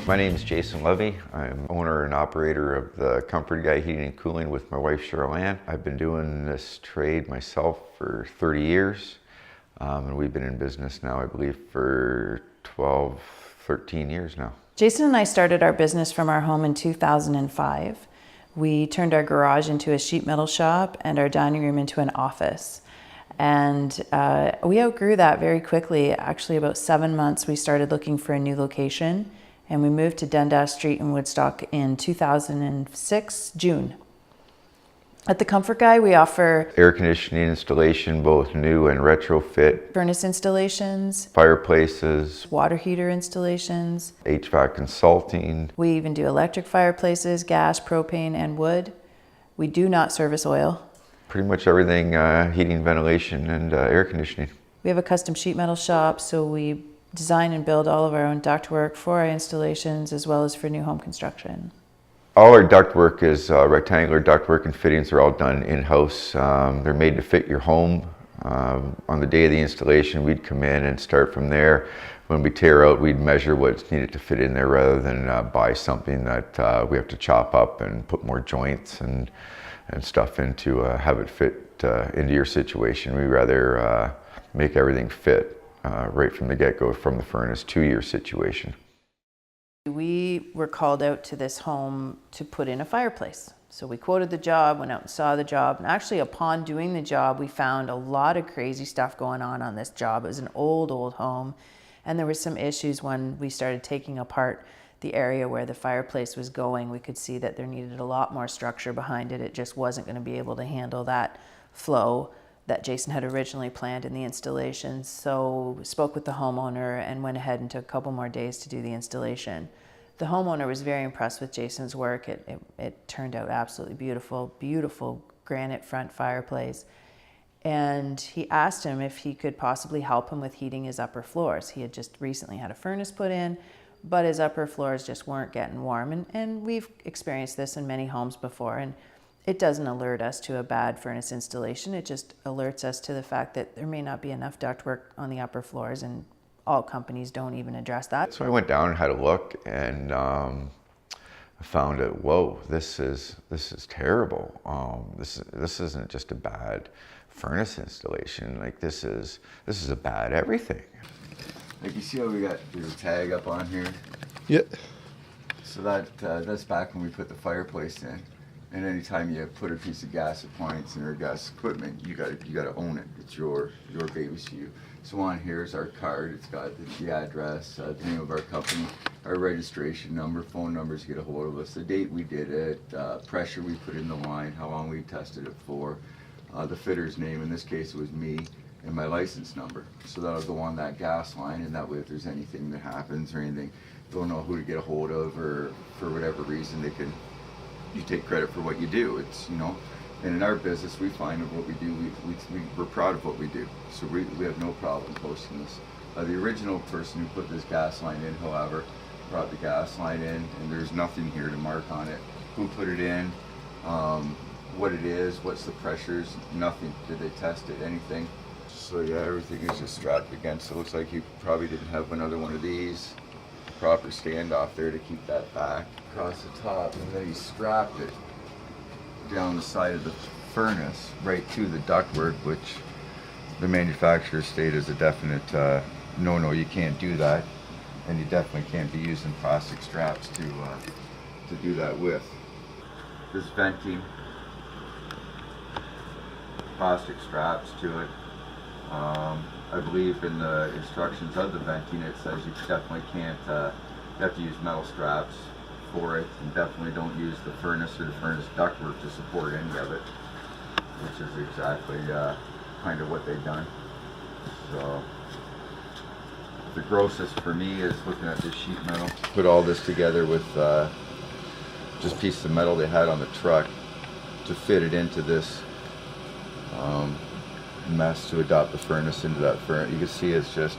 My name is Jason Levy. I'm owner and operator of the Comfort Guy Heating and Cooling with my wife Charlene. I've been doing this trade myself for 30 years and we've been in business now I believe for 12, 13 years now. Jason and I started our business from our home in 2005. We turned our garage into a sheet metal shop and our dining room into an office. And we outgrew that very quickly. Actually, about 7 months, we started looking for a new location, and we moved to Dundas Street in Woodstock in 2006, June. At the Comfort Guy, we offer air conditioning installation, both new and retrofit, furnace installations, fireplaces, water heater installations, HVAC consulting. We even do electric fireplaces, gas, propane, and wood. We do not service oil. Pretty much everything, heating, ventilation, and air conditioning. We have a custom sheet metal shop, so we design and build all of our own ductwork for our installations as well as for new home construction. All our ductwork is rectangular ductwork, and fittings are all done in-house. They're made to fit your home. On the day of the installation, we'd come in and start from there. When we tear out, we'd measure what's needed to fit in there rather than buy something that we have to chop up and put more joints and stuff in to have it fit into your situation. We rather make everything fit right from the get-go, from the furnace to your situation. We were called out to this home to put in a fireplace. So we quoted the job, went out and saw the job, and actually upon doing the job, we found a lot of crazy stuff going on this job. It was an old home, and there were some issues when we started taking apart the area where the fireplace was going. We could see that there needed a lot more structure behind it. It just wasn't going to be able to handle that flow that Jason had originally planned in the installation. So we spoke with the homeowner and went ahead and took a couple more days to do the installation. The homeowner was very impressed with Jason's work. It turned out absolutely beautiful, beautiful granite front fireplace. And he asked him if he could possibly help him with heating his upper floors. He had just recently had a furnace put in, but his upper floors just weren't getting warm. And we've experienced this in many homes before. And it doesn't alert us to a bad furnace installation. It just alerts us to the fact that there may not be enough ductwork on the upper floors, and all companies don't even address that. So I went down and had a look, and I found out, whoa, this is terrible. This isn't just a bad furnace installation. Like this is a bad everything. Like you see how we got the tag up on here? Yeah. So that's back when we put the fireplace in. And anytime you put a piece of gas appliance in or gas equipment, you gotta own it. It's your baby. So on here is our card. It's got the address, the name of our company, our registration number, phone numbers to get a hold of us, the date we did it, pressure we put in the line, how long we tested it for, the fitter's name. In this case, it was me, and my license number. So that'll go on that gas line, and that way if there's anything that happens or anything, they'll know who to get a hold of, or for whatever reason you take credit for what you do. It's, and in our business, we find that what we do, we're proud of what we do. So we have no problem posting this. The original person who put this gas line in, however, brought the gas line in, and there's nothing here to mark on it. Who put it in, what it is, what's the pressures, nothing. Did they test it, anything? So yeah, everything is just strapped against. It looks like he probably didn't have another one of these. Proper standoff there to keep that back across the top, and then he strapped it down the side of the furnace right to the ductwork, which the manufacturer stated is a definite no, you can't do that, and you definitely can't be using plastic straps to do that with. There's venting, plastic straps to it. I believe in the instructions of the venting it says you definitely can't, you have to use metal straps for it, and definitely don't use the furnace or the furnace ductwork to support any of it, which is exactly kind of what they've done. So the grossest for me is looking at this sheet metal. Put all this together with just pieces of metal they had on the truck to fit it into this mess to adopt the furnace into that furnace. You can see it's just,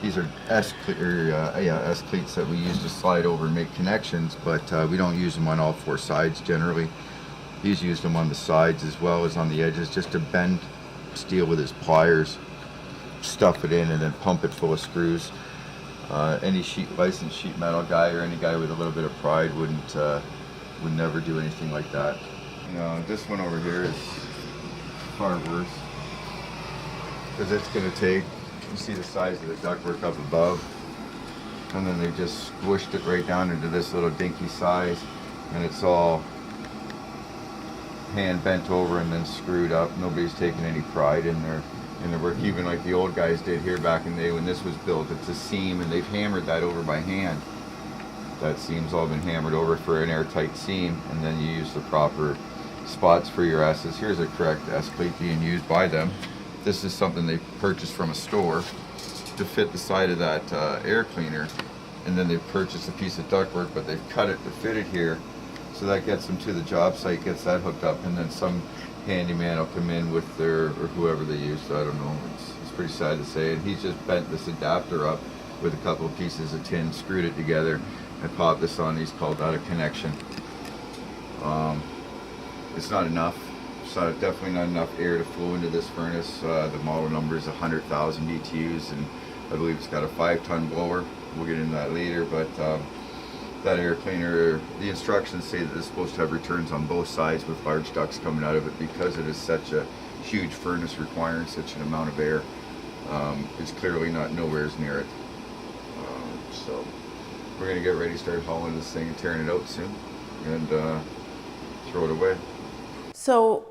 these are S-cleats that we use to slide over and make connections, but we don't use them on all four sides generally. He's used them on the sides as well as on the edges, just to bend steel with his pliers, stuff it in, and then pump it full of screws. Any licensed sheet metal guy or any guy with a little bit of pride would never do anything like that. This one over here is far worse because it's going to take, you see the size of the ductwork up above, and then they just squished it right down into this little dinky size, and it's all hand bent over and then screwed up. Nobody's taking any pride in their work, even like the old guys did here back in the day when this was built. It's a seam, and they've hammered that over by hand. That seam's all been hammered over for an airtight seam, and then you use the proper spots for your S's. Here's a correct S cleat being used by them. This is something they purchased from a store to fit the side of that air cleaner, and then they've purchased a piece of ductwork, but they've cut it to fit it here. So that gets them to the job site, gets that hooked up, and then some handyman will come in with their, or whoever they use, so I don't know. It's pretty sad to say. And he's just bent this adapter up with a couple of pieces of tin, screwed it together, and popped this on. He's called that a connection. It's not enough. It's definitely not enough air to flow into this furnace. The model number is 100,000 BTUs, and I believe it's got a 5-ton blower. We'll get into that later, but that air cleaner, the instructions say that it's supposed to have returns on both sides with large ducts coming out of it because it is such a huge furnace requiring such an amount of air. It's clearly not nowhere near it. So we're going to get ready to start hauling this thing and tearing it out soon and throw it away. So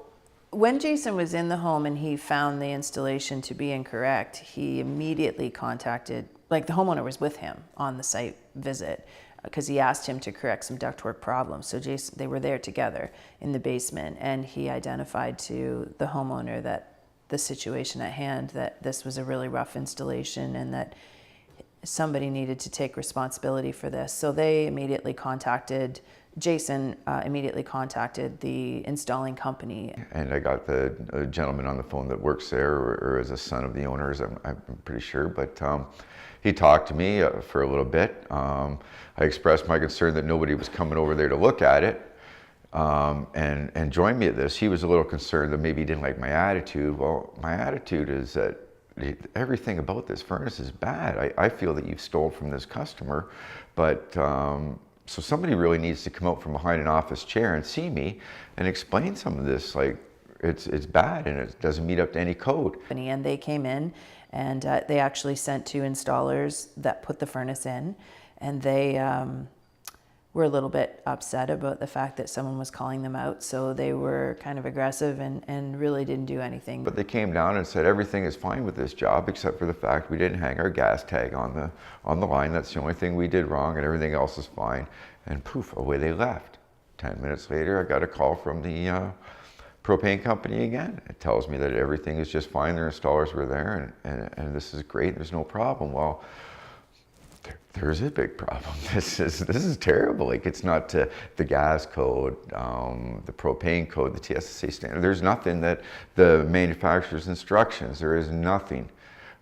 when Jason was in the home and he found the installation to be incorrect, he immediately contacted, like the homeowner was with him on the site visit, because he asked him to correct some ductwork problems. So Jason, they were there together in the basement, and he identified to the homeowner that the situation at hand, that this was a really rough installation and that somebody needed to take responsibility for this. So they immediately contacted, Jason immediately contacted the installing company. And I got the gentleman on the phone that works there, or is a son of the owners, I'm pretty sure, but he talked to me for a little bit. I expressed my concern that nobody was coming over there to look at it and join me at this. He was a little concerned that maybe he didn't like my attitude. Well, my attitude is that everything about this furnace is bad. I feel that you've stole from this customer, but so somebody really needs to come out from behind an office chair and see me and explain some of this. Like, it's bad and it doesn't meet up to any code. And they came in and they actually sent 2 installers that put the furnace in, and they were a little bit upset about the fact that someone was calling them out, so they were kind of aggressive and really didn't do anything. But they came down and said everything is fine with this job except for the fact we didn't hang our gas tag on the line. That's the only thing we did wrong, and everything else is fine. And poof, away they left. 10 minutes later, I got a call from the propane company again. It tells me that everything is just fine. Their installers were there, and this is great. There's no problem. Well, there's a big problem. This is terrible. Like, it's not to the gas code, the propane code, the TSSA standard. There's nothing that the manufacturer's instructions. There is nothing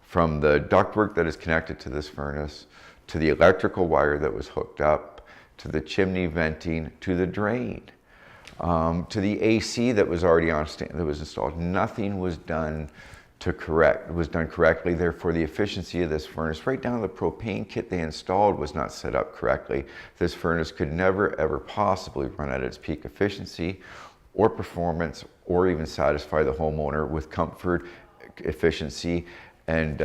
from the ductwork that is connected to this furnace, to the electrical wire that was hooked up, to the chimney venting, to the drain, to the AC that was already on that was installed. Nothing was done correctly. Therefore, the efficiency of this furnace, right down to the propane kit they installed, was not set up correctly. This furnace could never, ever possibly run at its peak efficiency or performance, or even satisfy the homeowner with comfort, efficiency, and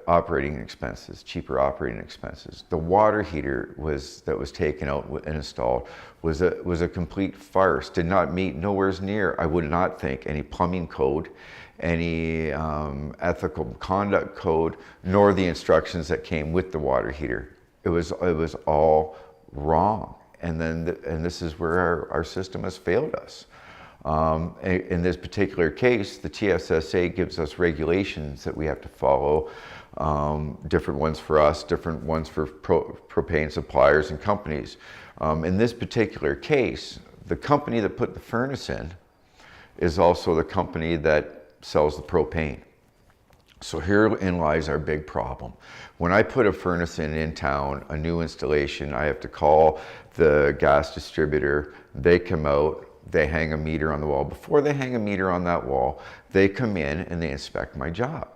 operating expenses, cheaper operating expenses. The water heater that was taken out and installed was a complete farce. Did not meet nowhere near, I would not think, any plumbing code, any ethical conduct code, nor the instructions that came with the water heater. It was all wrong. And this is where our system has failed us. In this particular case, the TSSA gives us regulations that we have to follow, different ones for us, different ones for propane suppliers and companies. In this particular case, the company that put the furnace in is also the company that sells the propane. So herein lies our big problem. When I put a furnace in town, a new installation, I have to call the gas distributor. They come out, they hang a meter on the wall. Before they hang a meter on that wall, they come in and they inspect my job.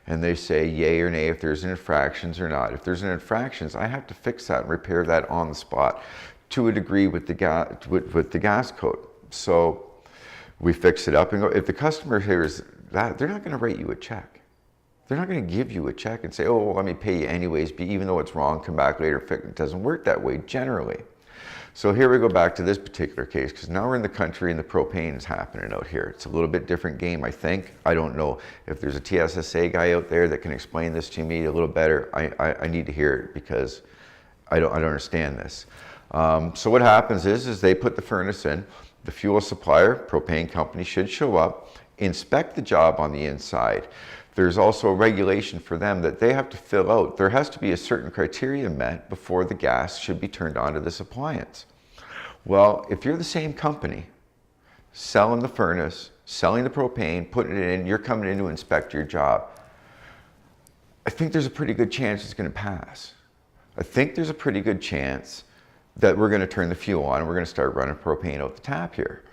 and they say yay or nay if there's infractions or not. If there's an infractions, I have to fix that and repair that on the spot to a degree with the gas code. So we fix it up and go. If the customer hears that, they're not going to write you a check. They're not going to give you a check and say, oh, well, let me pay you anyways, even though it's wrong, come back later, fix it. It doesn't work that way generally. So here we go back to this particular case, because now we're in the country and the propane is happening out here. It's a little bit different game, I think. I don't know if there's a TSSA guy out there that can explain this to me a little better. I need to hear it because I don't understand this. So what happens is they put the furnace in. The fuel supplier, propane company, should show up, inspect the job on the inside. There's also a regulation for them that they have to fill out. There has to be a certain criteria met before the gas should be turned on to this appliance. Well, if you're the same company, selling the furnace, selling the propane, putting it in, you're coming in to inspect your job, I think there's a pretty good chance it's going to pass. I think there's a pretty good chance that we're going to turn the fuel on and we're going to start running propane out the tap here.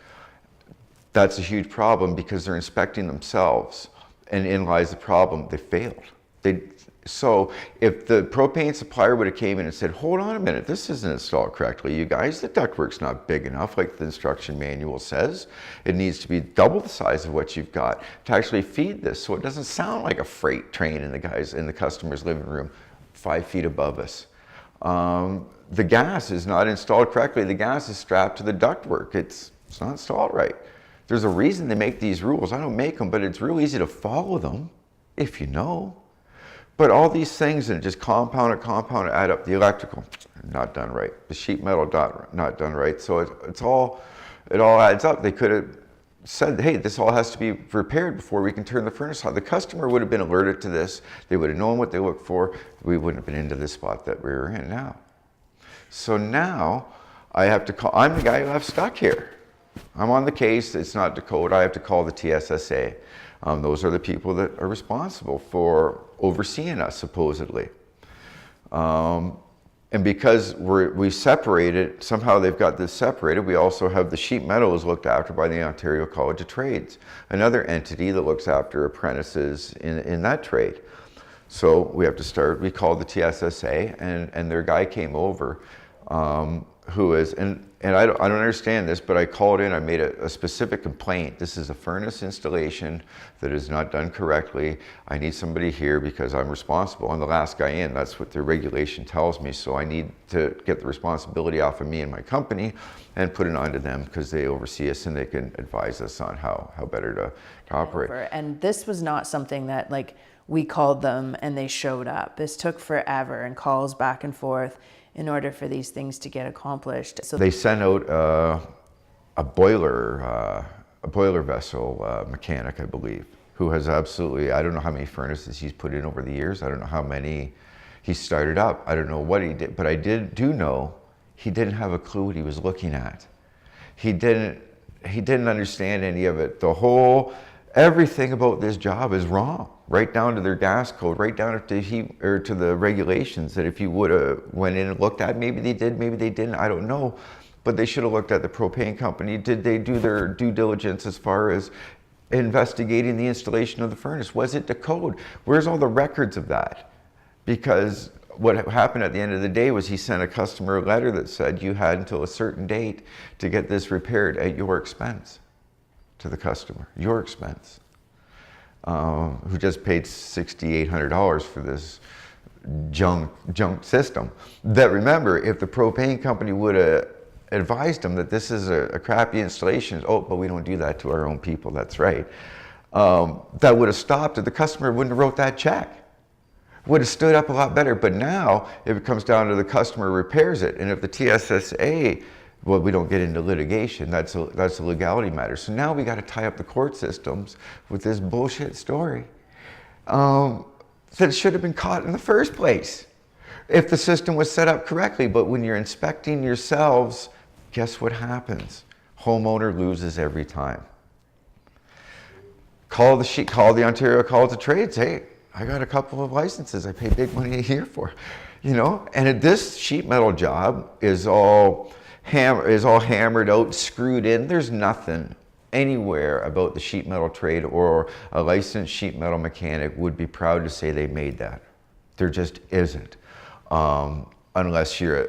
That's a huge problem because they're inspecting themselves. And in lies the problem, they failed. So if the propane supplier would have came in and said, hold on a minute, this isn't installed correctly, you guys, the ductwork's not big enough like the instruction manual says. It needs to be double the size of what you've got to actually feed this so it doesn't sound like a freight train in the customer's living room 5 feet above us. The gas is not installed correctly. The gas is strapped to the ductwork. It's not installed right. There's a reason they make these rules. I don't make them, but it's real easy to follow them if you know. But all these things and just compound it, add up. The electrical, not done right. The sheet metal, not done right. So it all adds up. They could have said, hey, this all has to be repaired before we can turn the furnace on. The customer would have been alerted to this. They would have known what they looked for. We wouldn't have been into this spot that we were in now. So now I have to call, I'm the guy who I've stuck here. I'm on the case, it's not the code, I have to call the TSSA. Those are the people that are responsible for overseeing us, supposedly. And because we separated, somehow they've got this separated, we also have the sheet metal is looked after by the Ontario College of Trades, another entity that looks after apprentices in that trade. So we have to start, we called the TSSA and their guy came over, who is, and I don't understand this, but I called in, I made a specific complaint. This is a furnace installation that is not done correctly. I need somebody here because I'm responsible. I'm the last guy in, that's what the regulation tells me. So I need to get the responsibility off of me and my company and put it onto them because they oversee us and they can advise us on how better to operate. And this was not something that like we called them and they showed up. This took forever and calls back and forth in order for these things to get accomplished. So they sent out a boiler vessel mechanic, I believe, who has absolutely, I don't know how many furnaces he's put in over the years. I don't know how many he started up. I don't know what he did, but I do know he didn't have a clue what he was looking at. He didn't understand any of it. Everything about this job is wrong, right down to their gas code, right down to the regulations that if you would have went in and looked at, maybe they did, maybe they didn't, I don't know. But they should have looked at the propane company. Did they do their due diligence as far as investigating the installation of the furnace? Was it the code? Where's all the records of that? Because what happened at the end of the day was he sent a customer a letter that said you had until a certain date to get this repaired at your expense. To the customer, your expense, who just paid $6,800 for this junk system. That, remember, if the propane company would have advised them that this is a crappy installation, oh, but we don't do that to our own people, that's right, that would have stopped it. The customer wouldn't have wrote that check. Would have stood up a lot better. But now, if it comes down to the customer repairs it, and if the TSSA, well, we don't get into litigation. That's a legality matter. So now we got to tie up the court systems with this bullshit story that should have been caught in the first place if the system was set up correctly. But when you're inspecting yourselves, guess what happens? Homeowner loses every time. Call the Ontario College of Trades. Hey, I got a couple of licenses I pay big money a year for, And this sheet metal job is all hammered out, screwed in. There's nothing anywhere about the sheet metal trade, or a licensed sheet metal mechanic would be proud to say they made that. There just isn't, unless you're.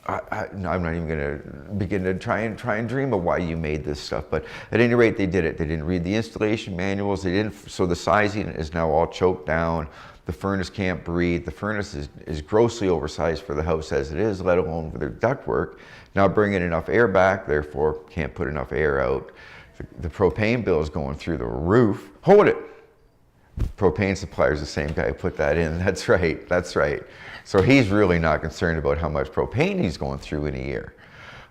I'm not even going to begin to try and dream of why you made this stuff. But at any rate, they did it. They didn't read the installation manuals. They didn't. So the sizing is now all choked down. The furnace can't breathe. The furnace is grossly oversized for the house as it is, let alone for their ductwork. Not bringing enough air back, therefore can't put enough air out. The propane bill is going through the roof. Hold it. Propane supplier is the same guy who put that in. That's right. That's right. So he's really not concerned about how much propane he's going through in a year.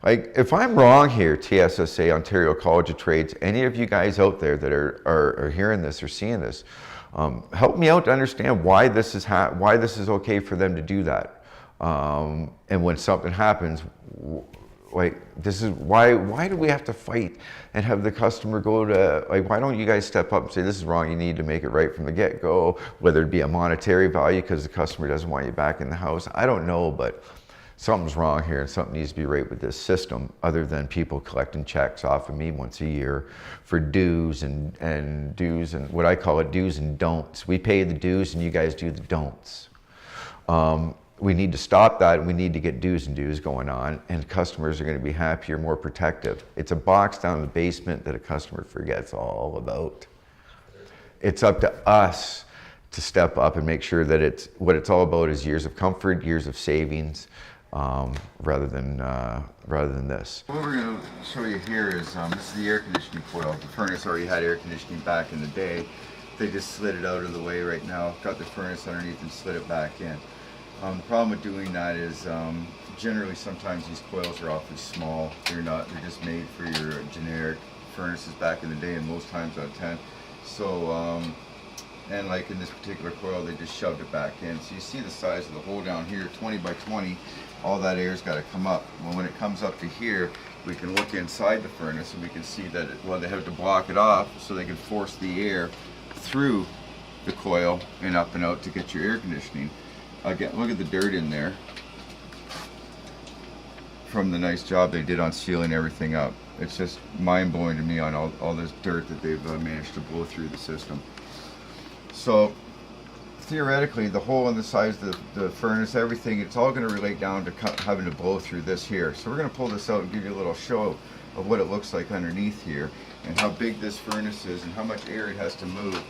Like, if I'm wrong here, TSSA, Ontario College of Trades, any of you guys out there that are hearing this or seeing this, help me out to understand why this is okay for them to do that. And when something happens, like, this is why do we have to fight and have the customer go to, like, why don't you guys step up and say, this is wrong, you need to make it right from the get-go, whether it be a monetary value because the customer doesn't want you back in the house. I don't know, but something's wrong here and something needs to be right with this system, other than people collecting checks off of me once a year for dues and what I call it do's and don'ts. We pay the dues and you guys do the don'ts. We need to stop that, and we need to get do's and do's going on, and customers are going to be happier, more protective. It's a box down in the basement that a customer forgets all about. It's up to us to step up and make sure that what it's all about is years of comfort, years of savings, rather than this. What we're going to show you here is this is the air conditioning coil. The furnace already had air conditioning back in the day. They just slid it out of the way right now, got the furnace underneath and slid it back in. The problem with doing that is generally sometimes these coils are awfully small. They're just made for your generic furnaces back in the day, and most times out of 10. So, and like in this particular coil, they just shoved it back in. So you see the size of the hole down here, 20 by 20. All that air's got to come up. Well, when it comes up to here, we can look inside the furnace and we can see that they have to block it off so they can force the air through the coil and up and out to get your air conditioning. Again, look at the dirt in there from the nice job they did on sealing everything up. It's just mind-blowing to me on all this dirt that they've managed to blow through the system. So theoretically, the hole in the sides of the furnace, everything, it's all going to relate down to having to blow through this here. So we're going to pull this out and give you a little show of what it looks like underneath here and how big this furnace is and how much air it has to move.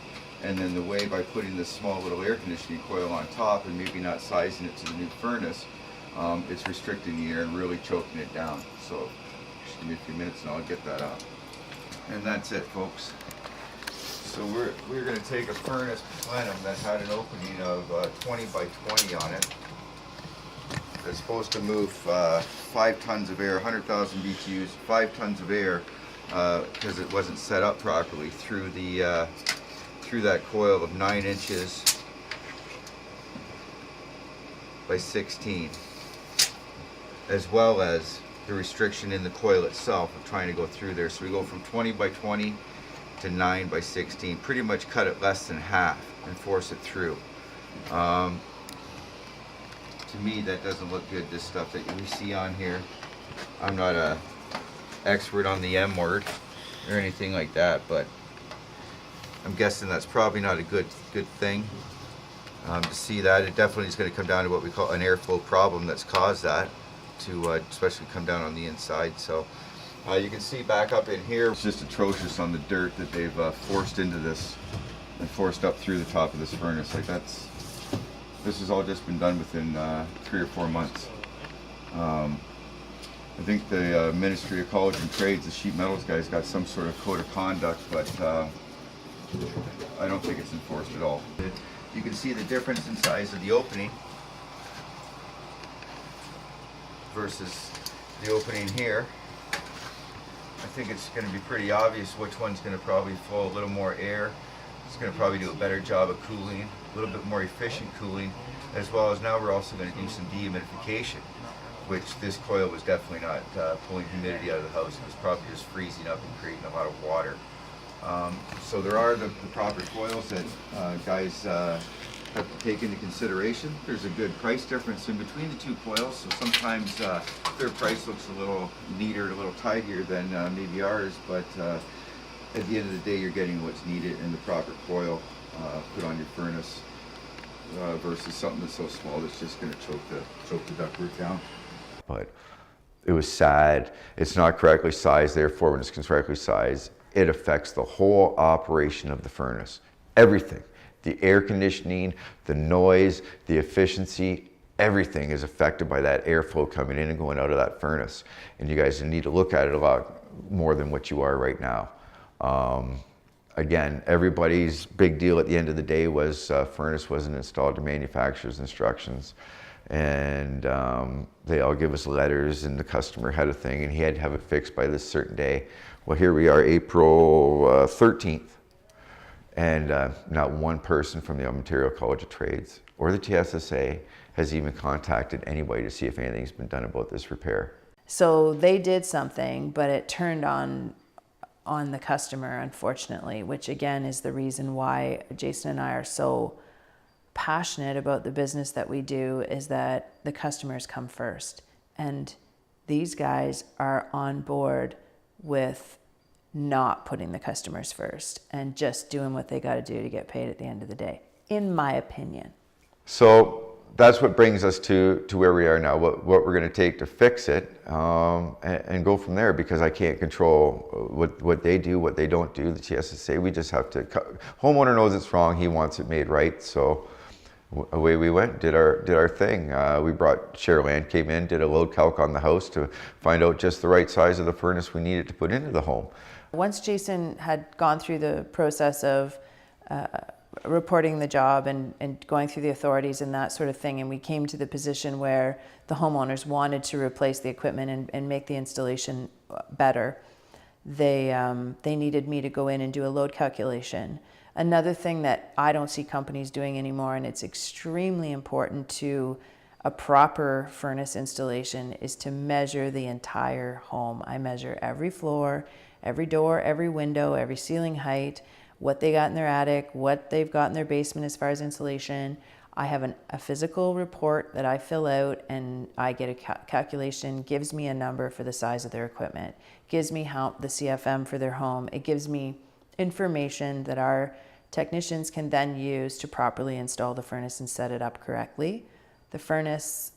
And then the way by putting this small little air conditioning coil on top and maybe not sizing it to the new furnace, it's restricting the air and really choking it down. So just give me a few minutes and I'll get that out. And that's it, folks. So we're going to take a furnace plenum that had an opening of 20 by 20 on it. It's supposed to move 5 tons of air, 100,000 BTUs, 5 tons of air, because it wasn't set up properly through that coil of 9 inches by 16, as well as the restriction in the coil itself of trying to go through there. So we go from 20 by 20 to 9 by 16, pretty much cut it less than half and force it through. To me, that doesn't look good, this stuff that we see on here. I'm not a expert on the M word or anything like that, but I'm guessing that's probably not a good thing. To see that, it definitely is going to come down to what we call an airflow problem that's caused that to especially come down on the inside. So you can see back up in here, it's just atrocious on the dirt that they've forced into this and forced up through the top of this furnace. Like this has all just been done within 3 or 4 months. I think the Ministry of College and Trades, the sheet metals guys, got some sort of code of conduct, but I don't think it's enforced at all. You can see the difference in size of the opening versus the opening here. I think it's going to be pretty obvious which one's going to probably flow a little more air. It's going to probably do a better job of cooling, a little bit more efficient cooling, as well as now we're also going to do some dehumidification, which this coil was definitely not pulling humidity out of the house. It was probably just freezing up and creating a lot of water. So there are the proper coils that guys have to take into consideration. There's a good price difference in between the two coils, so sometimes their price looks a little neater, a little tidier than maybe ours, but at the end of the day, you're getting what's needed in the proper coil put on your furnace versus something that's so small that's just going to choke the ductwork down. But it was sad. It's not correctly sized, therefore when it's correctly sized, it affects the whole operation of the furnace. Everything. The air conditioning, the noise, the efficiency, everything is affected by that airflow coming in and going out of that furnace. And you guys need to look at it a lot more than what you are right now. Again, everybody's big deal at the end of the day was furnace wasn't installed to manufacturer's instructions. And they all give us letters, and the customer had a thing and he had to have it fixed by this certain day. Well, here we are, April 13th. And not one person from the Ontario College of Trades or the TSSA has even contacted anybody to see if anything's been done about this repair. So they did something, but it turned on the customer, unfortunately, which again is the reason why Jason and I are so passionate about the business that we do, is that the customers come first. And these guys are on board with not putting the customers first and just doing what they got to do to get paid at the end of the day, in my opinion. So that's what brings us to where we are now, what we're going to take to fix it, and go from there, because I can't control what they do, what they don't do, the TSSA. We just have to, homeowner knows it's wrong, he wants it made right, so away we went, did our thing. We brought, Cheryl came in, did a load calc on the house to find out just the right size of the furnace we needed to put into the home. Once Jason had gone through the process of reporting the job and going through the authorities and that sort of thing, and we came to the position where the homeowners wanted to replace the equipment and make the installation better, they needed me to go in and do a load calculation. Another thing that I don't see companies doing anymore, and it's extremely important to a proper furnace installation, is to measure the entire home. I measure every floor, every door, every window, every ceiling height, what they got in their attic, what they've got in their basement as far as insulation. I have a physical report that I fill out, and I get a calculation, gives me a number for the size of their equipment, gives me the CFM for their home. It gives me information that our technicians can then use to properly install the furnace and set it up correctly. The furnace,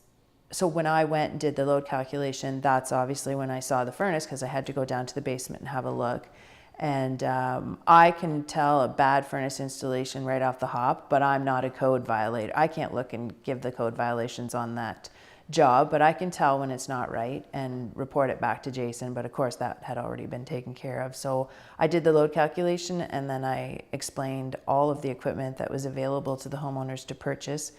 so when I went and did the load calculation, that's obviously when I saw the furnace, because I had to go down to the basement and have a look. And I can tell a bad furnace installation right off the hop, but I'm not a code violator. I can't look and give the code violations on that job, but I can tell when it's not right and report it back to Jason. But of course that had already been taken care of. So I did the load calculation, and then I explained all of the equipment that was available to the homeowners to purchase,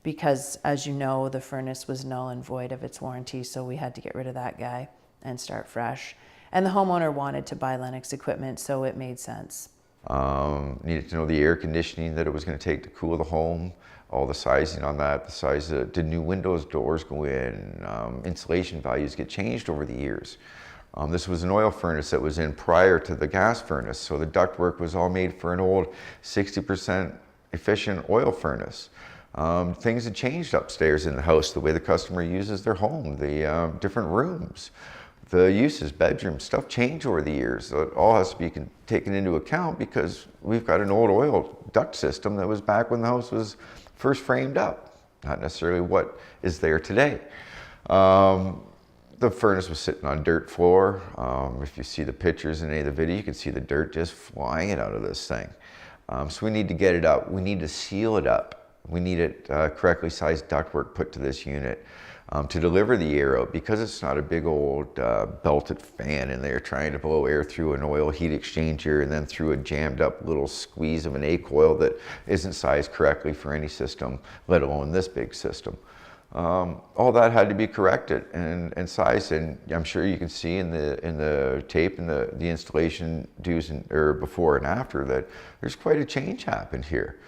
because as you know, the furnace was null and void of its warranty. So we had to get rid of that guy and start fresh. And the homeowner wanted to buy Lennox equipment, so it made sense. Needed to know the air conditioning that it was going to take to cool the home, all the sizing on that, the size of, did new windows, doors go in, insulation values get changed over the years. This was an oil furnace that was in prior to the gas furnace, so the ductwork was all made for an old 60% efficient oil furnace. Things had changed upstairs in the house, the way the customer uses their home, the different rooms. The uses, bedrooms, stuff changed over the years. So it all has to be taken into account, because we've got an old oil duct system that was back when the house was first framed up, not necessarily what is there today. The furnace was sitting on dirt floor. If you see the pictures in any of the video, you can see the dirt just flying out of this thing. So we need to get it up. We need to seal it up. We need it correctly sized ductwork put to this unit. To deliver the air out, because it's not a big old belted fan in there trying to blow air through an oil heat exchanger and then through a jammed up little squeeze of an A coil that isn't sized correctly for any system, let alone this big system. All that had to be corrected and sized, and I'm sure you can see in the tape and the installation or before and after that there's quite a change happened here.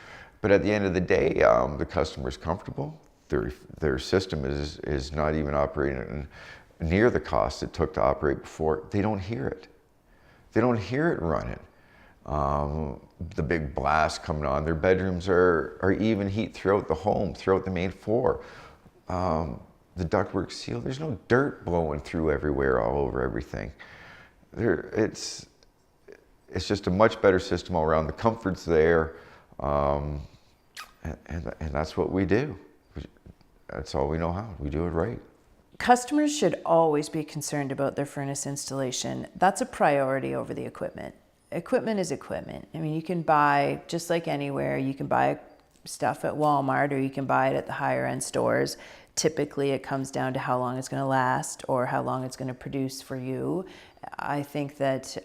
But at the end of the day, the customer's comfortable. Their system is not even operating near the cost it took to operate before. They don't hear it. They don't hear it running. The big blast coming on. Their bedrooms are even heat throughout the home, throughout the main floor. The ductwork sealed. There's no dirt blowing through everywhere, all over everything. It's it's just a much better system all around. The comfort's there, and that's what we do. That's all we know how. We do it right. Customers should always be concerned about their furnace installation. That's a priority over the equipment. Equipment is equipment. I mean, you can buy, just like anywhere, you can buy stuff at Walmart or you can buy it at the higher end stores. Typically, it comes down to how long it's going to last or how long it's going to produce for you. I think that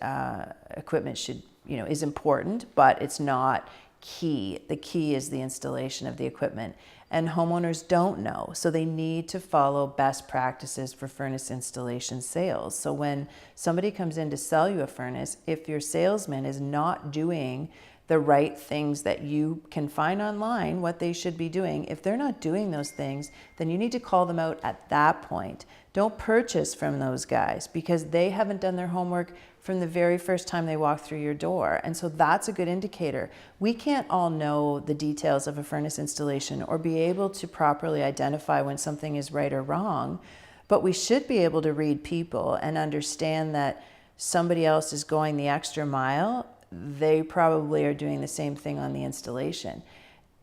equipment should, is important, but it's not key. The key is the installation of the equipment. And homeowners don't know, so they need to follow best practices for furnace installation sales. So when somebody comes in to sell you a furnace, if your salesman is not doing the right things that you can find online, what they should be doing, if they're not doing those things, then you need to call them out at that point. Don't purchase from those guys because they haven't done their homework from the very first time they walk through your door. And so that's a good indicator. We can't all know the details of a furnace installation or be able to properly identify when something is right or wrong, but we should be able to read people and understand that somebody else is going the extra mile. They probably are doing the same thing on the installation.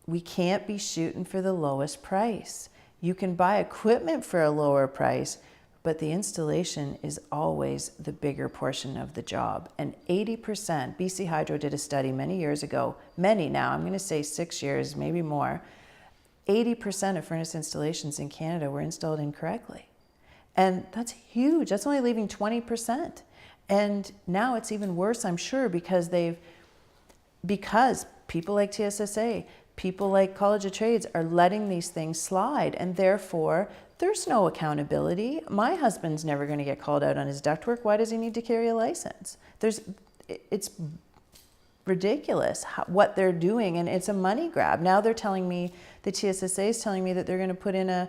We can't be shooting for the lowest price. You can buy equipment for a lower price, but the installation is always the bigger portion of the job. And 80%, BC Hydro did a study many years ago, many now, I'm going to say 6 years, maybe more, 80% of furnace installations in Canada were installed incorrectly. And that's huge. That's only leaving 20%. And now it's even worse, I'm sure, because people like TSSA, people like College of Trades are letting these things slide, and therefore there's no accountability. My husband's never going to get called out on his ductwork. Why does he need to carry a license? It's ridiculous what they're doing, and it's a money grab. Now they're telling me, the TSSA is telling me that they're going to put in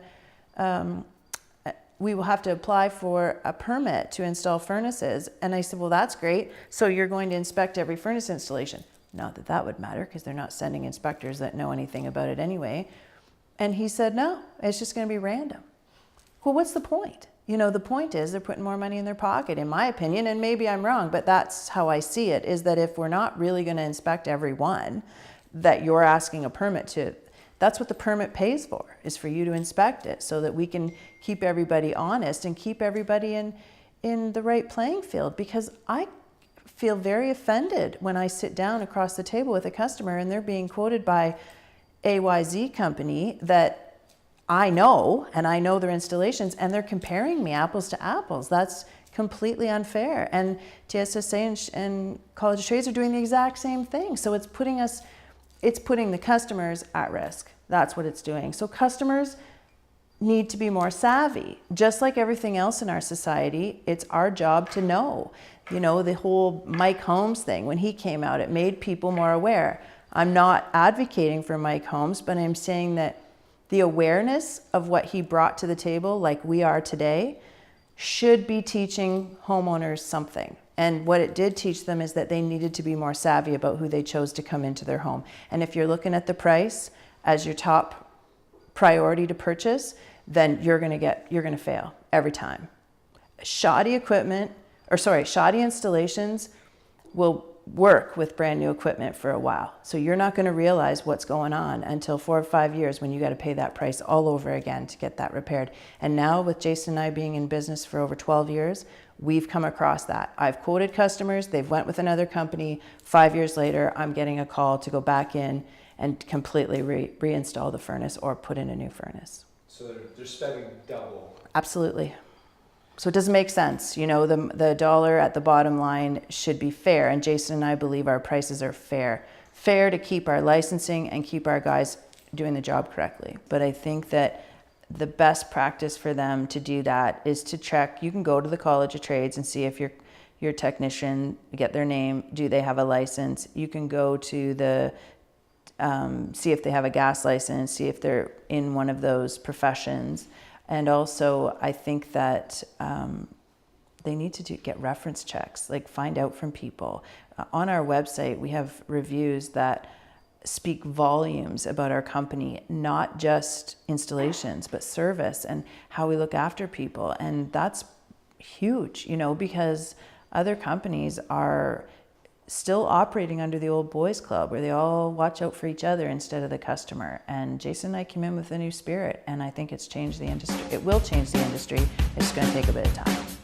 we will have to apply for a permit to install furnaces. And I said, well, that's great. So you're going to inspect every furnace installation. Not that that would matter because they're not sending inspectors that know anything about it anyway. And he said, no, it's just going to be random. Well, what's the point? The point is they're putting more money in their pocket, in my opinion, and maybe I'm wrong, but that's how I see it, is that if we're not really going to inspect everyone that you're asking a permit to, that's what the permit pays for, is for you to inspect it so that we can keep everybody honest and keep everybody in the right playing field. Because I feel very offended when I sit down across the table with a customer and they're being quoted by AYZ company that I know, and I know their installations, and they're comparing me apples to apples. That's completely unfair. And TSSA and College of Trades are doing the exact same thing. So it's putting the customers at risk. That's what it's doing. So customers need to be more savvy. Just like everything else in our society, it's our job to know. The whole Mike Holmes thing, when he came out, it made people more aware. I'm not advocating for Mike Holmes, but I'm saying that the awareness of what he brought to the table, like we are today, should be teaching homeowners something. And what it did teach them is that they needed to be more savvy about who they chose to come into their home. And if you're looking at the price as your top priority to purchase, then you're going to fail every time. Shoddy installations will work with brand new equipment for a while. So you're not going to realize what's going on until 4 or 5 years when you got to pay that price all over again to get that repaired. And now with Jason and I being in business for over 12 years, we've come across that. I've quoted customers, they've went with another company. 5 years later, I'm getting a call to go back in and completely reinstall the furnace or put in a new furnace. So they're spending double. Absolutely. So it doesn't make sense. The dollar at the bottom line should be fair. And Jason and I believe our prices are fair. Fair to keep our licensing and keep our guys doing the job correctly. But I think that the best practice for them to do that is to check. You can go to the College of Trades and see if your technician, get their name, do they have a license. You can go to see if they have a gas license, see if they're in one of those professions. And also, I think that they need to get reference checks, like find out from people. On our website, we have reviews that speak volumes about our company, not just installations, but service and how we look after people. And that's huge, because other companies are still operating under the old boys club where they all watch out for each other instead of the customer. And Jason and I came in with a new spirit, and I think it's changed the industry. It will change the industry. It's going to take a bit of time.